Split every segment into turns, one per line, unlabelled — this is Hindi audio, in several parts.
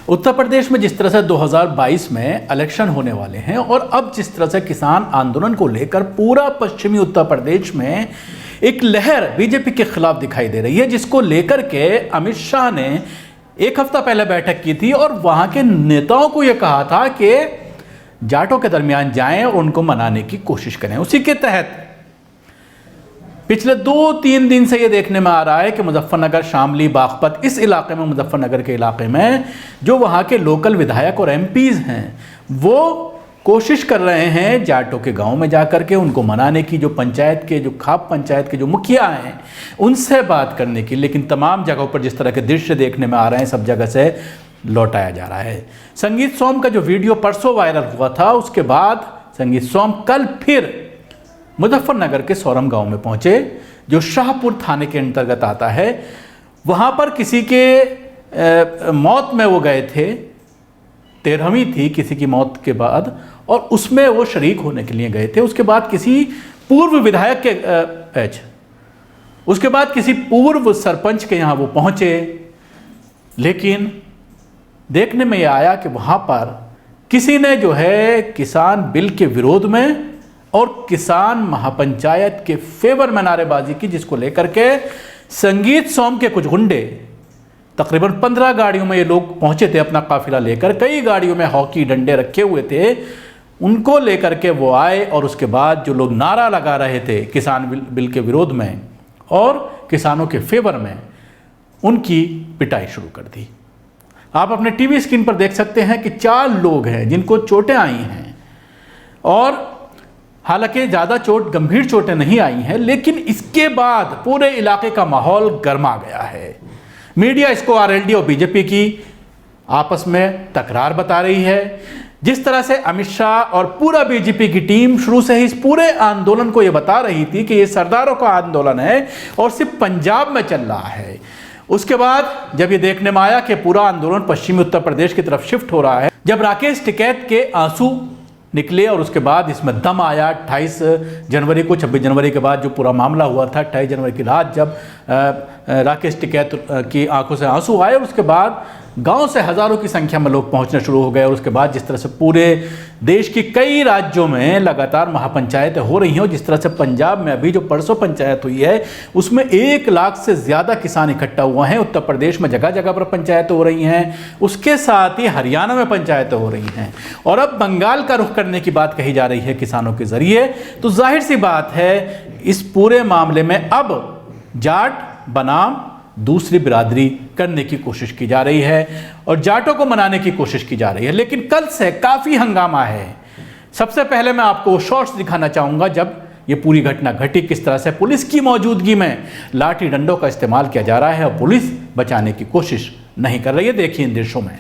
उत्तर प्रदेश में जिस तरह से 2022 में इलेक्शन होने वाले हैं और अब जिस तरह से किसान आंदोलन को लेकर पूरा पश्चिमी उत्तर प्रदेश में एक लहर बीजेपी के खिलाफ दिखाई दे रही है, जिसको लेकर के अमित शाह ने एक हफ्ता पहले बैठक की थी और वहां के नेताओं को यह कहा था कि जाटों के दरमियान जाएं और उनको मनाने की कोशिश करें। उसी के तहत पिछले 2-3 दिन से ये देखने में आ रहा है कि मुजफ्फरनगर, शामली, बागपत, इस इलाके में, मुजफ्फरनगर के इलाके में जो वहाँ के लोकल विधायक और एमपीज़ हैं वो कोशिश कर रहे हैं जाटों के गांव में जाकर के उनको मनाने की, जो पंचायत के, जो खाप पंचायत के जो मुखिया हैं उनसे बात करने की। लेकिन तमाम जगहों पर जिस तरह के दृश्य देखने में आ रहे हैं, सब जगह से लौटाया जा रहा है। संगीत सोम का जो वीडियो परसों वायरल हुआ था, उसके बाद संगीत सोम कल फिर मुजफ्फरनगर के सौरम गांव में पहुंचे, जो शाहपुर थाने के अंतर्गत आता है। वहां पर किसी के मौत में वो गए थे, 13वीं थी किसी की मौत के बाद, और उसमें वो शरीक होने के लिए गए थे। उसके बाद किसी पूर्व विधायक के उसके बाद किसी पूर्व सरपंच के यहाँ वो पहुंचे। लेकिन देखने में यह आया कि वहाँ पर किसी ने जो है किसान बिल के विरोध में और किसान महापंचायत के फेवर में नारेबाजी की, जिसको लेकर के संगीत सोम के कुछ गुंडे, तकरीबन 15 गाड़ियों में ये लोग पहुंचे थे अपना काफिला लेकर, कई गाड़ियों में हॉकी डंडे रखे हुए थे, उनको लेकर के वो आए और उसके बाद जो लोग नारा लगा रहे थे किसान बिल के विरोध में और किसानों के फेवर में, उनकी पिटाई शुरू कर दी। आप अपने टीवी स्क्रीन पर देख सकते हैं कि 4 लोग हैं जिनको चोटें आई हैं, और हालांकि ज़्यादा गंभीर चोटें नहीं आई हैं, लेकिन इसके बाद पूरे इलाके का माहौल गर्मा गया है। मीडिया इसको आरएलडी और बीजेपी की आपस में तकरार बता रही है। जिस तरह से अमित शाह और पूरा बीजेपी की टीम शुरू से ही इस पूरे आंदोलन को ये बता रही थी कि ये सरदारों का आंदोलन है और सिर्फ पंजाब में चल रहा है, उसके बाद जब ये देखने में आया कि पूरा आंदोलन पश्चिमी उत्तर प्रदेश की तरफ शिफ्ट हो रहा है, जब राकेश टिकैत के आंसू निकले और उसके बाद इसमें दम आया 28 जनवरी को, 26 जनवरी के बाद जो पूरा मामला हुआ था, 28 जनवरी की रात जब राकेश टिकैत की आंखों से आंसू आए और उसके बाद गांव से हज़ारों की संख्या में लोग पहुंचना शुरू हो गए। और उसके बाद जिस तरह से पूरे देश की कई राज्यों में लगातार महापंचायतें हो रही हैं, और जिस तरह से पंजाब में अभी जो परसों पंचायत हुई है उसमें 1 लाख से ज़्यादा किसान इकट्ठा हुए हैं। उत्तर प्रदेश में जगह जगह पर पंचायतें हो रही हैं, उसके साथ ही हरियाणा में पंचायतें हो रही हैं, और अब बंगाल का रुख करने की बात कही जा रही है किसानों के ज़रिए। तो जाहिर सी बात है इस पूरे मामले में अब जाट बनाम दूसरी बिरादरी करने की कोशिश की जा रही है और जाटों को मनाने की कोशिश की जा रही है। लेकिन कल से काफ़ी हंगामा है। सबसे पहले मैं आपको शॉर्ट्स दिखाना चाहूँगा जब ये पूरी घटना घटी, किस तरह से पुलिस की मौजूदगी में लाठी डंडों का इस्तेमाल किया जा रहा है और पुलिस बचाने की कोशिश नहीं कर रही है। देखिए इन दृश्यों में।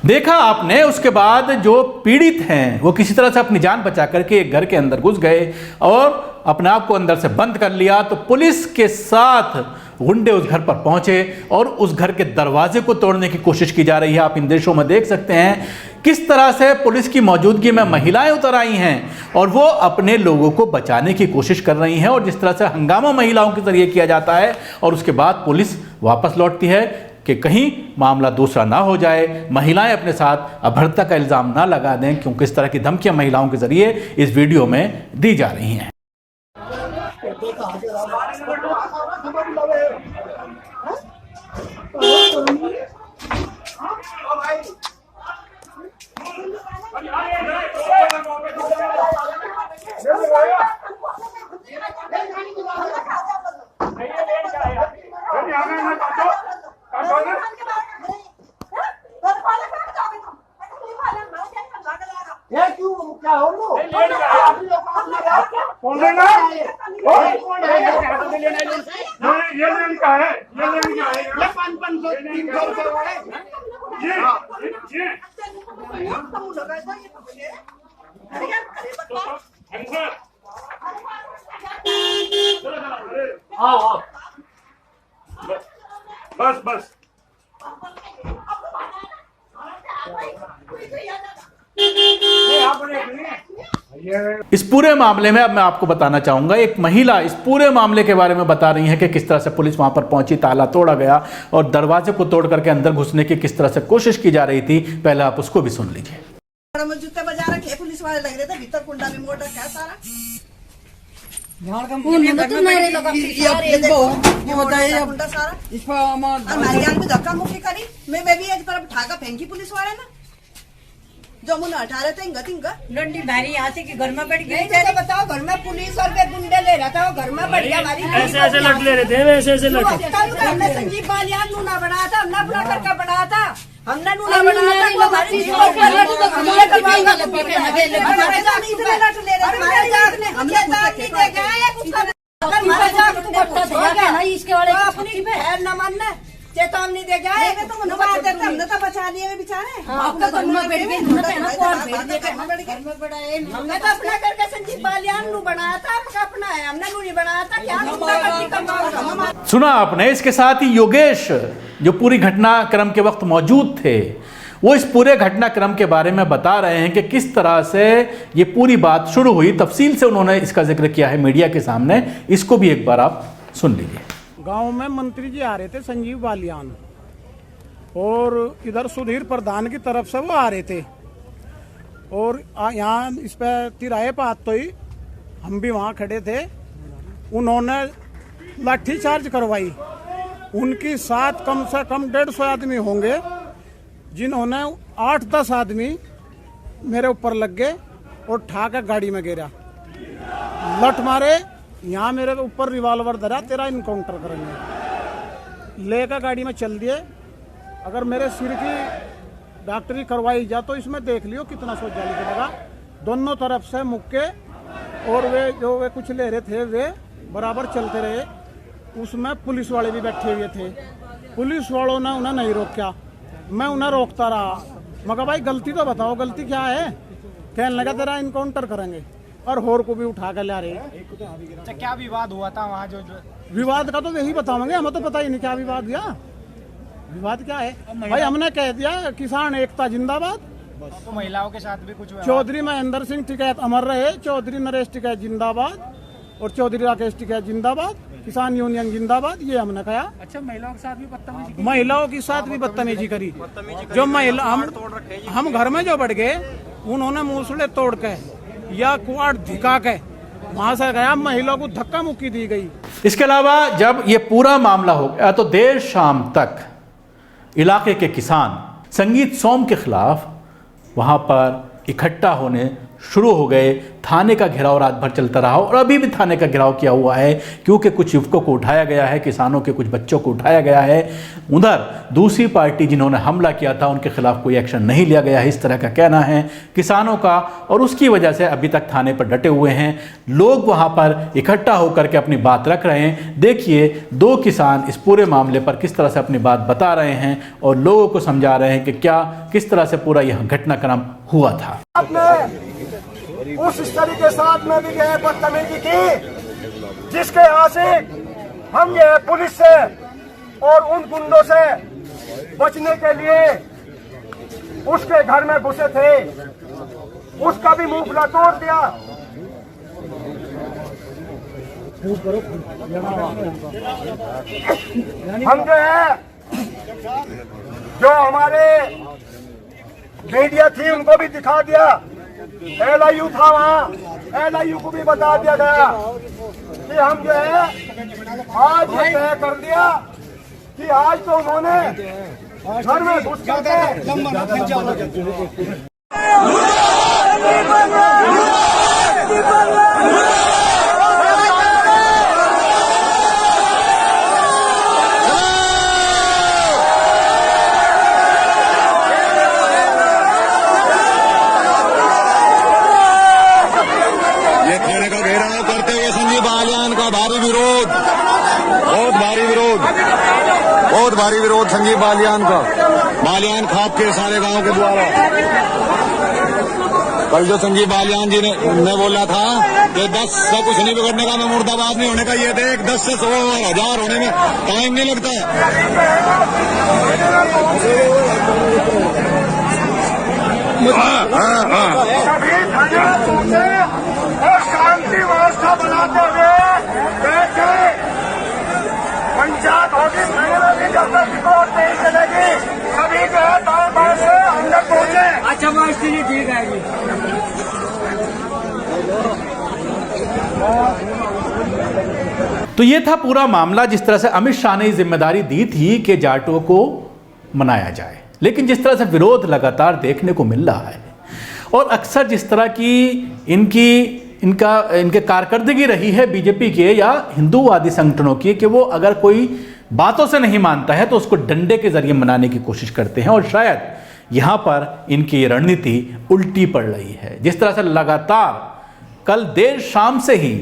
देखा आपने, उसके बाद जो पीड़ित हैं वो किसी तरह से अपनी जान बचा करके एक घर के अंदर घुस गए और अपने आप को अंदर से बंद कर लिया। तो पुलिस के साथ गुंडे उस घर पर पहुंचे और उस घर के दरवाजे को तोड़ने की कोशिश की जा रही है। आप इन दृश्यों में देख सकते हैं किस तरह से पुलिस की मौजूदगी में महिलाएं उतर आई हैं और वो अपने लोगों को बचाने की कोशिश कर रही हैं, और जिस तरह से हंगामा महिलाओं के जरिए किया जाता है और उसके बाद पुलिस वापस लौटती है कि कहीं मामला दूसरा ना हो जाए, महिलाएं अपने साथ अभद्रता का इल्ज़ाम ना लगा दें, क्योंकि इस तरह की धमकियां महिलाओं के जरिए इस वीडियो में दी जा रही हैं।
क्या हो लो? कौन लेना? ये लेन का है, ये लेन क्या है? ये 500 300 वाले। ये आओ आओ बस बस
इस पूरे मामले में अब मैं आपको बताना चाहूंगा, एक महिला इस पूरे मामले के बारे में बता रही है कि किस तरह से पुलिस वहां पर पहुंची, ताला तोड़ा गया और दरवाजे को तोड़ करके अंदर घुसने की किस तरह से कोशिश की जा रही थी। पहले आप उसको भी सुन लीजिए।
जूते बजा रखे पुलिस वाले लग रहे थे, भीतर कुंडा भी मोड़ रखा है सारा। कुंडा सारा हमारी जान को धक्का मुक्की करी, मैं भी एक तरफ ठाका फेंकी पुलिस वाले ने, जो मुझे हटा रहे थे इंगा
लंडी भारी यहाँ से कि घर में बैठ गई।
तो बताओ घर में पुलिस और गुंडे ले रहा था, घर में बैठ गया हमारी
ऐसे ऐसे लट ले रहे थे, ऐसे ऐसे लट।
हमने संजीव बालियान नूना बनाया था, हमने अपना करके बनाया था, हमने नूना बनाया था, वो हमारी
इसके वाले
अपनी बहन न मानना चेतावनी दे गए, हमने तो बचा लिए बेचारे। हमने तो अपना करके संजीव बालियान नू बनाया था, आपका अपना है, हमने नू नहीं बनाया था। क्या
सुना आपने। इसके साथ ही योगेश जो पूरी घटनाक्रम के वक्त मौजूद थे, वो इस पूरे घटनाक्रम के बारे में बता रहे हैं कि किस तरह से ये पूरी बात शुरू हुई। तफसील से उन्होंने इसका जिक्र किया है मीडिया के सामने, इसको भी एक बार आप सुन लीजिए।
गांव में मंत्री जी आ रहे थे, संजीव बालियान, और इधर सुधीर प्रधान की तरफ से वो आ रहे थे, और यहाँ इस पे तिराहे पे आते ही हम भी वहाँ खड़े थे। उन्होंने लाठी चार्ज करवाई। उनकी साथ कम से कम 150 आदमी होंगे, जिन्होंने 8-10 आदमी मेरे ऊपर लग गए और ठाकर गाड़ी में गिरा, लट मारे। यहाँ मेरे ऊपर रिवॉल्वर धरा, तेरा इनकाउंटर करेंगे, लेकर गाड़ी में चल दिए। अगर मेरे सिर की डॉक्टरी करवाई जा तो इसमें देख लियो कितना सोचा लगा। दोनों तरफ से मुक्के, और वे कुछ ले रहे थे, वे बराबर चलते रहे। उसमें पुलिस वाले भी बैठे हुए थे, पुलिस वालों ने उन्हें नहीं रोका, मैं उन्हें रोकता रहा। मगर भाई गलती तो बताओ, गलती क्या है? कहने लगा तेरा इनकाउंटर करेंगे, और होर को भी उठा कर ला रहे।
क्या विवाद हुआ था वहाँ? जो
विवाद का तो यही बताओगे, हमें तो पता ही नहीं क्या विवाद हुआ। विवाद क्या है भाई? हमने कह दिया किसान एकता जिंदाबाद।
तो महिलाओं के साथ भी कुछ हुआ?
चौधरी महेंद्र सिंह टिकैत अमर रहे, चौधरी नरेश टिकैत जिंदाबाद, और चौधरी राकेश टिकैत जिंदाबाद, किसान यूनियन जिंदाबाद, ये हमने कहा।
अच्छा, महिलाओं के साथ भी बदतमीजी?
महिलाओं के साथ भी बदतमीजी करी। जो महिला हम घर में जो बढ़ गए, उन्होंने मूसले तोड़ के या कुआड़ धिका के वहां से गया, महिलाओं को धक्का मुक्की दी गई।
इसके अलावा जब ये पूरा मामला हो गया तो देर शाम तक इलाके के किसान संगीत सोम के खिलाफ वहां पर इकट्ठा होने शुरू हो गए। थाने का घेराव रात भर चलता रहा और अभी भी थाने का घेराव किया हुआ है, क्योंकि कुछ युवकों को उठाया गया है, किसानों के कुछ बच्चों को उठाया गया है। उधर दूसरी पार्टी जिन्होंने हमला किया था उनके खिलाफ कोई एक्शन नहीं लिया गया है, इस तरह का कहना है किसानों का, और उसकी वजह से अभी तक थाने पर डटे हुए हैं लोग, वहां पर इकट्ठा होकर के अपनी बात रख रहे हैं। देखिए 2 किसान इस पूरे मामले पर किस तरह से अपनी बात बता रहे हैं और लोगों को समझा रहे हैं कि किस तरह से पूरा यह घटनाक्रम हुआ था।
उस स्त्री के साथ में भी गए बदतमीजी की, जिसके आशिक हम ये पुलिस से और उन गुंडों से बचने के लिए उसके घर में घुसे थे, उसका भी मुंह खुला तोड़ दिया। हम जो है, जो हमारे मीडिया थी उनको भी दिखा दिया, LIU था वहाँ, LIU को भी बता दिया गया कि हम जो है आज ये तय कर दिया कि आज तो उन्होंने घर में घुस करके
बहुत भारी विरोध संजीव बालियान का, बालियान खाप के सारे गांव के द्वारा। कल जो संजीव बालियान जी ने बोला था कि 10 से कुछ नहीं बिगड़ने का, मैं मुर्दाबाद नहीं होने का, ये देख 10 से 100 और 1000 होने में टाइम नहीं लगता है।
सभी थाने पहुंचे और शांति व्यवस्था बनाते हुए बैठे। पंचायत होगी थाने में भी जब तक रिपोर्ट नहीं चलेगी सभी जो है दाएं बाएं से अंदर पहुंचे।
अच्छा वो स्थिति ठीक है जी।
तो ये था पूरा मामला, जिस तरह से अमित शाह ने जिम्मेदारी दी थी कि जाटों को मनाया जाए, लेकिन जिस तरह से विरोध लगातार देखने को मिल रहा है और अक्सर जिस तरह की इनके कारकर्दगी रही है बीजेपी के या हिंदूवादी संगठनों की, कि वो अगर कोई बातों से नहीं मानता है तो उसको डंडे के जरिए मनाने की कोशिश करते हैं, और शायद यहाँ पर इनकी ये रणनीति उल्टी पड़ रही है। जिस तरह से लगातार कल देर शाम से ही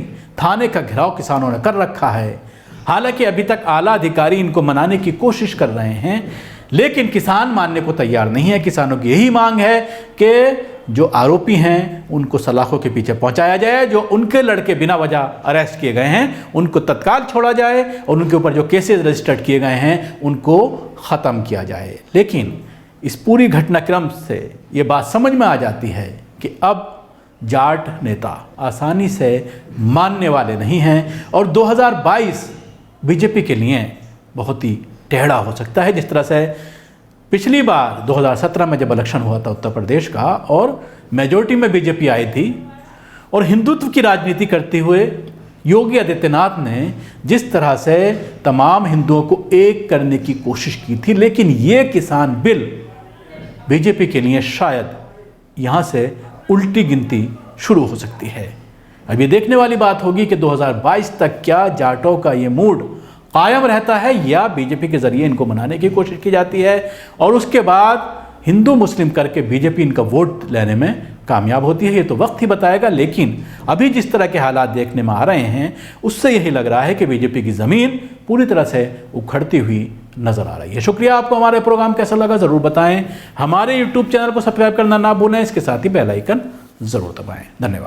थाने का घेराव किसानों ने कर रखा है, हालांकि अभी तक आला अधिकारी इनको मनाने की कोशिश कर रहे हैं, लेकिन किसान मानने को तैयार नहीं है। किसानों की यही मांग है कि जो आरोपी हैं उनको सलाखों के पीछे पहुंचाया जाए, जो उनके लड़के बिना वजह अरेस्ट किए गए हैं उनको तत्काल छोड़ा जाए, और उनके ऊपर जो केसेस रजिस्टर्ड किए गए हैं उनको ख़त्म किया जाए। लेकिन इस पूरी घटनाक्रम से ये बात समझ में आ जाती है कि अब जाट नेता आसानी से मानने वाले नहीं हैं, और 2022 बीजेपी के लिए बहुत ही टेढ़ा हो सकता है। जिस तरह से पिछली बार 2017 में जब इलेक्शन हुआ था उत्तर प्रदेश का, और मेजॉरिटी में बीजेपी आई थी, और हिंदुत्व की राजनीति करते हुए योगी आदित्यनाथ ने जिस तरह से तमाम हिंदुओं को एक करने की कोशिश की थी, लेकिन ये किसान बिल बीजेपी के लिए शायद यहाँ से उल्टी गिनती शुरू हो सकती है। अब ये देखने वाली बात होगी कि 2022 तक क्या जाटों का ये मूड कायम रहता है या बीजेपी के जरिए इनको मनाने की कोशिश की जाती है, और उसके बाद हिंदू मुस्लिम करके बीजेपी इनका वोट लेने में कामयाब होती है। ये तो वक्त ही बताएगा, लेकिन अभी जिस तरह के हालात देखने में आ रहे हैं उससे यही लग रहा है कि बीजेपी की ज़मीन पूरी तरह से उखड़ती हुई नजर आ रही है। शुक्रिया। आपको हमारे प्रोग्राम कैसा लगा ज़रूर बताएं। हमारे यूट्यूब चैनल को सब्सक्राइब करना ना भूलें, इसके साथ ही बेल आइकन ज़रूर दबाएं। धन्यवाद।